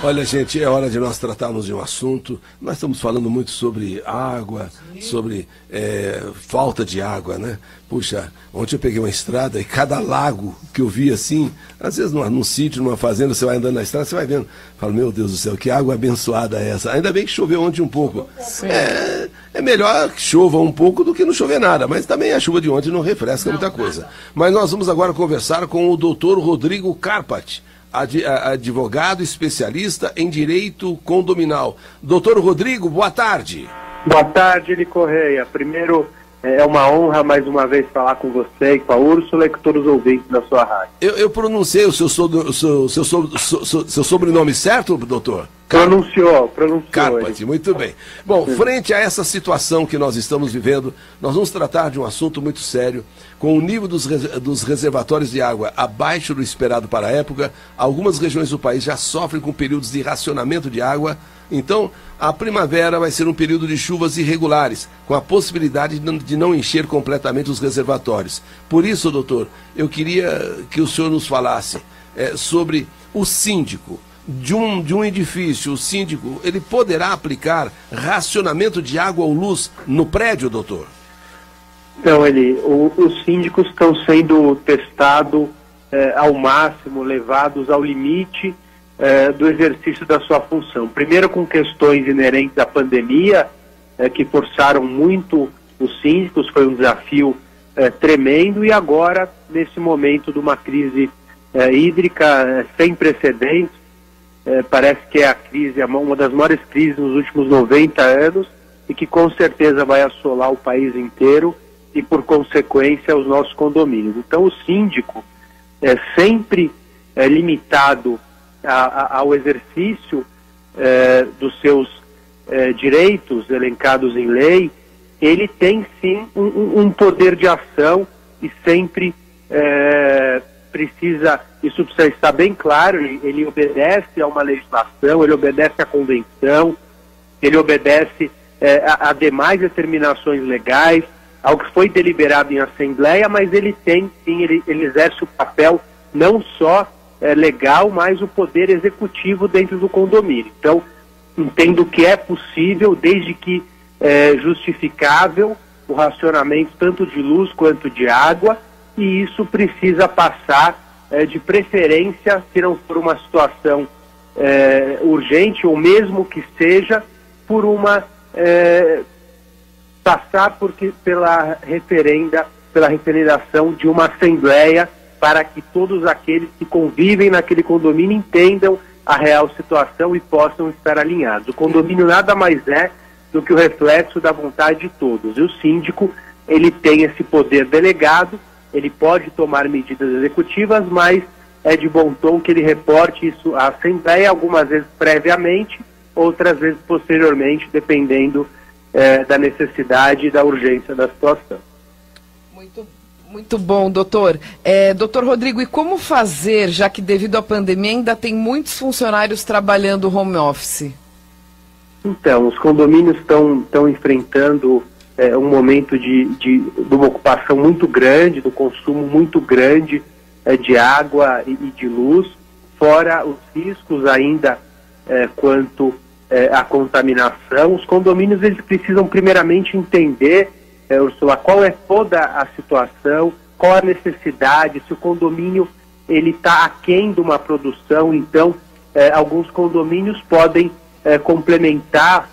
Olha, gente, é hora de nós tratarmos de um assunto. Nós estamos falando muito sobre água, sobre falta de água, né? Puxa, ontem eu peguei uma estrada e cada lago que eu vi assim, às vezes num sítio, numa fazenda, você vai andando na estrada, você vai vendo. Fala, meu Deus do céu, que água abençoada é essa? Ainda bem que choveu ontem um pouco. É melhor que chova um pouco do que não chover nada, mas também a chuva de ontem não refresca muita coisa. Mas nós vamos agora conversar com o doutor Rodrigo Carpati, advogado especialista em direito condominal. Doutor Rodrigo, boa tarde. Boa tarde, Eli Correia. Primeiro, é uma honra mais uma vez falar com você e com a Úrsula e com todos os ouvintes da sua rádio. Eu pronunciei o seu sobrenome certo, doutor? Pronunciou. Carpati, muito bem. Bom, frente a essa situação que nós estamos vivendo, nós vamos tratar de um assunto muito sério. Com o nível dos reservatórios de água abaixo do esperado para a época, algumas regiões do país já sofrem com períodos de racionamento de água. Então, a primavera vai ser um período de chuvas irregulares, com a possibilidade de não encher completamente os reservatórios. Por isso, doutor, eu queria que o senhor nos falasse sobre o síndico de um edifício. O síndico, ele poderá aplicar racionamento de água ou luz no prédio, doutor? Então, os síndicos estão sendo testados ao máximo, levados ao limite do exercício da sua função. Primeiro com questões inerentes à pandemia, que forçaram muito os síndicos, foi um desafio tremendo, e agora, nesse momento de uma crise hídrica sem precedentes, parece que é a crise, uma das maiores crises nos últimos 90 anos, e que com certeza vai assolar o país inteiro e, por consequência, os nossos condomínios. Então, o síndico é sempre limitado ao exercício dos seus direitos elencados em lei. Ele tem, sim, um poder de ação e sempre precisa, isso precisa estar bem claro, ele obedece a uma legislação, ele obedece à convenção, ele obedece a demais determinações legais, ao que foi deliberado em assembleia, mas ele tem, sim, ele exerce o papel não só legal, mas o poder executivo dentro do condomínio. Então, entendo que é possível, desde que justificável, o racionamento tanto de luz quanto de água, e isso precisa passar, de preferência, se não for uma situação urgente, ou mesmo que seja, por uma... passar pela referendação de uma assembleia, para que todos aqueles que convivem naquele condomínio entendam a real situação e possam estar alinhados. O condomínio nada mais é do que o reflexo da vontade de todos. E o síndico, ele tem esse poder delegado, ele pode tomar medidas executivas, mas é de bom tom que ele reporte isso à assembleia, algumas vezes previamente, outras vezes posteriormente, dependendo da necessidade e da urgência da situação. Muito bom, doutor. Doutor Rodrigo, e como fazer, já que devido à pandemia ainda tem muitos funcionários trabalhando home office? Então, os condomínios estão enfrentando um momento de uma ocupação muito grande, do consumo muito grande de água e de luz, fora os riscos ainda quanto à contaminação. Os condomínios, eles precisam primeiramente entender, Úrsula, qual é toda a situação, qual a necessidade, se o condomínio está aquém de uma produção. Então, alguns condomínios podem complementar,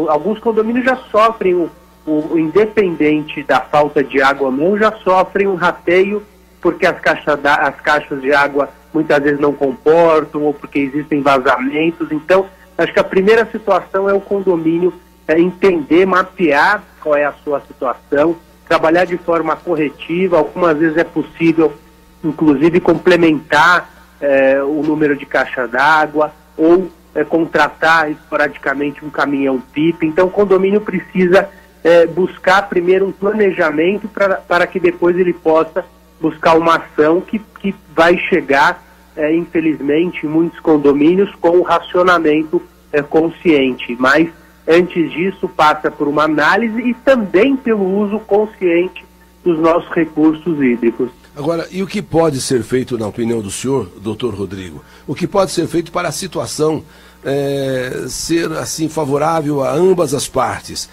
alguns condomínios já sofrem, o independente da falta de água ou não, já sofrem um rateio, porque as caixas de água muitas vezes não comportam, ou porque existem vazamentos. Então, acho que a primeira situação é o condomínio entender, mapear qual é a sua situação, trabalhar de forma corretiva. Algumas vezes é possível, inclusive, complementar o número de caixa d'água, ou contratar esporadicamente um caminhão-pipa. Então, o condomínio precisa buscar primeiro um planejamento para que depois ele possa buscar uma ação que vai chegar, infelizmente, em muitos condomínios com o racionamento consciente. Mas, antes disso, passa por uma análise e também pelo uso consciente dos nossos recursos hídricos. Agora, e o que pode ser feito, na opinião do senhor, doutor Rodrigo? O que pode ser feito para a situação ser assim favorável a ambas as partes?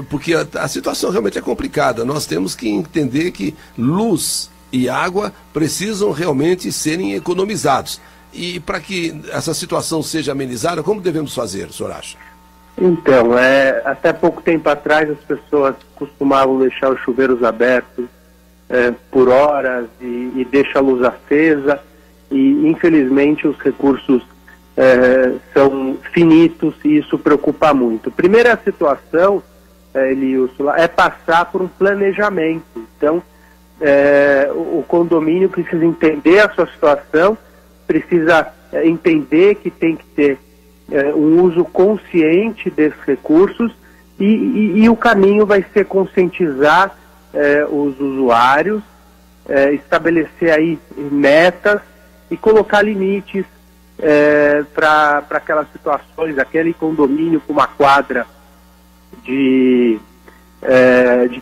Porque a situação realmente é complicada. Nós temos que entender que luz e água precisam realmente serem economizados. E para que essa situação seja amenizada, como devemos fazer, o senhor acha? Então, até pouco tempo atrás as pessoas costumavam deixar os chuveiros abertos por horas e deixa a luz acesa, e infelizmente os recursos são finitos e isso preocupa muito. Primeira situação, Eliilson, é passar por um planejamento. Então, o condomínio precisa entender a sua situação, precisa entender que tem que ter um uso consciente desses recursos, e o caminho vai ser conscientizar os usuários, estabelecer aí metas e colocar limites para aquelas situações. Aquele condomínio com uma quadra de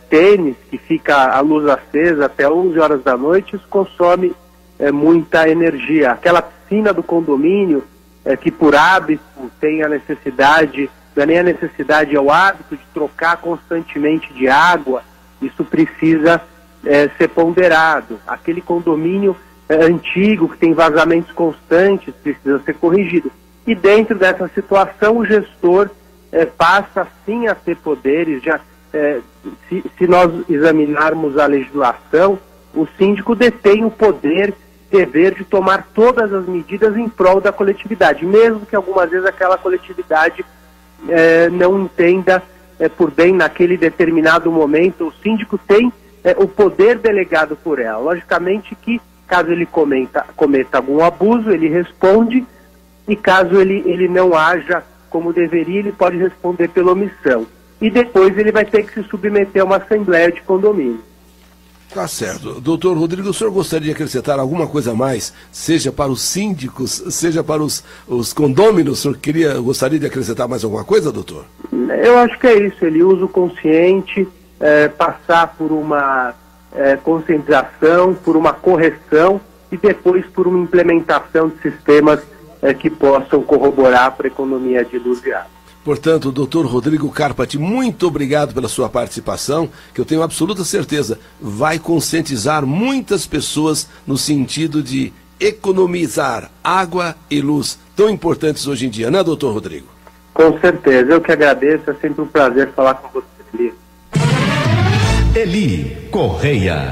tênis que fica a luz acesa até 11 horas da noite, isso consome muita energia. Aquela piscina do condomínio que por hábito tem a necessidade, não é nem a necessidade, é o hábito de trocar constantemente de água, isso precisa ser ponderado. Aquele condomínio antigo que tem vazamentos constantes precisa ser corrigido. E dentro dessa situação o gestor passa sim a ter poderes. Se nós examinarmos a legislação, o síndico detém o poder, dever de tomar todas as medidas em prol da coletividade, mesmo que algumas vezes aquela coletividade não entenda por bem naquele determinado momento. O síndico tem o poder delegado por ela. Logicamente que, caso ele cometa algum abuso, ele responde, e caso ele não haja como deveria, ele pode responder pela omissão. E depois ele vai ter que se submeter a uma assembleia de condomínio. Tá certo. Doutor Rodrigo, o senhor gostaria de acrescentar alguma coisa a mais, seja para os síndicos, seja para os condôminos? O senhor gostaria de acrescentar mais alguma coisa, doutor? Eu acho que é isso. Ele usa o consciente, passar por uma conscientização, por uma correção e depois por uma implementação de sistemas que possam corroborar para a economia de luz e água. Portanto, doutor Rodrigo Carpati, muito obrigado pela sua participação, que eu tenho absoluta certeza vai conscientizar muitas pessoas no sentido de economizar água e luz, tão importantes hoje em dia, né, doutor Rodrigo? Com certeza, eu que agradeço, é sempre um prazer falar com você. Eli Correia.